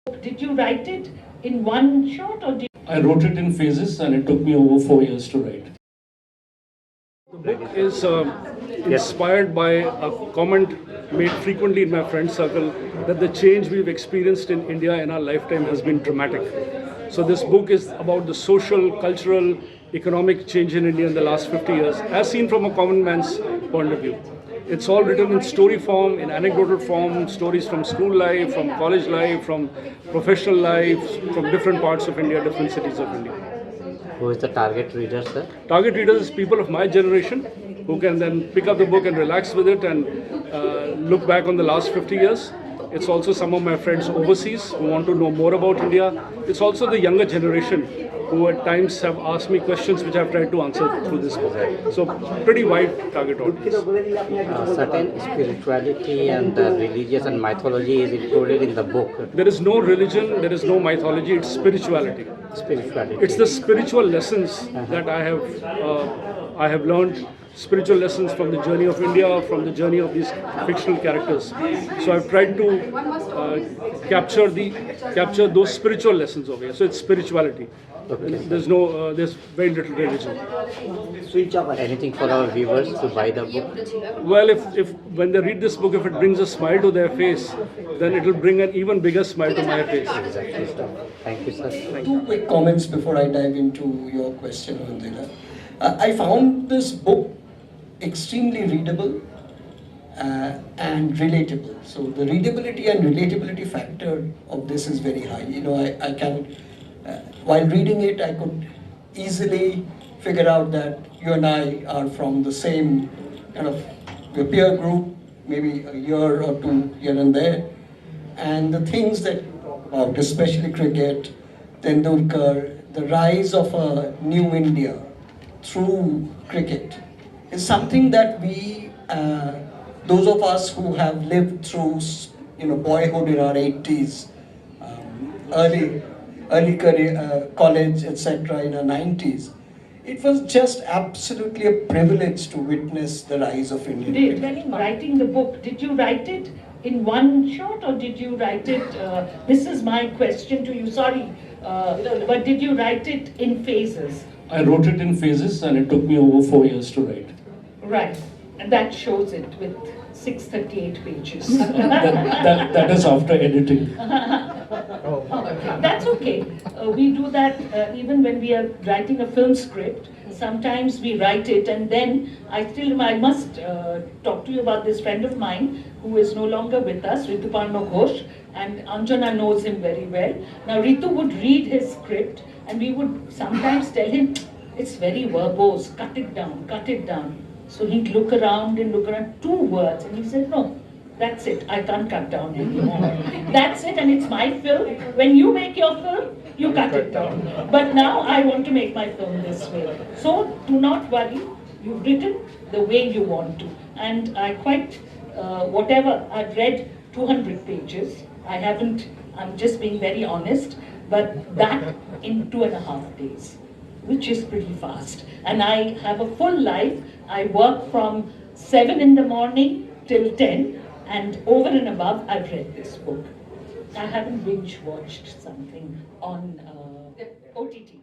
Did you write it in one shot or did I wrote it in phases and it took me over 4 years to write. The book is inspired by a comment made frequently in my friend circle that the change we've experienced in India in our lifetime has been dramatic. So this book is about the social, cultural, economic change in India in the last 50 years, as seen from a common man's point of view. It's all written in story form, in anecdotal form, stories from school life, from college life, from professional life, from different parts of India, different cities of India. Who is the target reader, sir? Target readers is people of my generation who can then pick up the book and relax with it and look back on the last 50 years. It's also some of my friends overseas who want to know more about India. It's also the younger generation who at times have asked me questions which I've tried to answer through this book. So pretty wide target audience. Certain spirituality and religious and mythology is included in the book. There is no religion, there is no mythology, it's spirituality. Spirituality. It's the spiritual lessons that I have learned, spiritual lessons from the journey of India, from the journey of these fictional characters. So I've tried to capture those spiritual lessons over here. So it's spirituality. Okay. There's very little religion. Anything for our viewers to buy the book? Well, if when they read this book, if it brings a smile to their face, then it will bring an even bigger smile to my face. Exactly. Thank you, sir. Two quick comments before I dive into your question, Vandila. I found this book extremely readable and relatable. So the readability and relatability factor of this is very high. You know, I can, while reading it, I could easily figure out that you and I are from the same kind of peer group, maybe a year or two here and there. And the things that you talk about, especially cricket, Tendulkar, the rise of a new India through cricket, is something that we, those of us who have lived through, boyhood in our 80s, early career, college, etc. in our 90s, it was just absolutely a privilege to witness the rise of Indian cricket. when writing the book, did you write it in one shot or did you write it, this is my question to you, sorry, but did you write it in phases? I wrote it in phases and it took me over 4 years to write. Right, and that shows it with 638 pages. that is after editing. That's okay. We do that even when we are writing a film script. Sometimes we write it and then I must talk to you about this friend of mine who is no longer with us, Rituparno Ghosh, and Anjana knows him very well. Now Ritu would read his script and we would sometimes tell him, it's very verbose, cut it down, cut it down. So he'd look around, 2 words, and he said, no, that's it, I can't cut down anymore. That's it, and it's my film. When you make your film, you cut it down. But now I want to make my film this way. So do not worry, you've written the way you want to. And I I've read 200 pages. I'm just being very honest, but that in 2.5 days, which is pretty fast. And I have a full life. I work from 7 in the morning till 10, and over and above, I've read this book. I haven't binge watched something on OTT.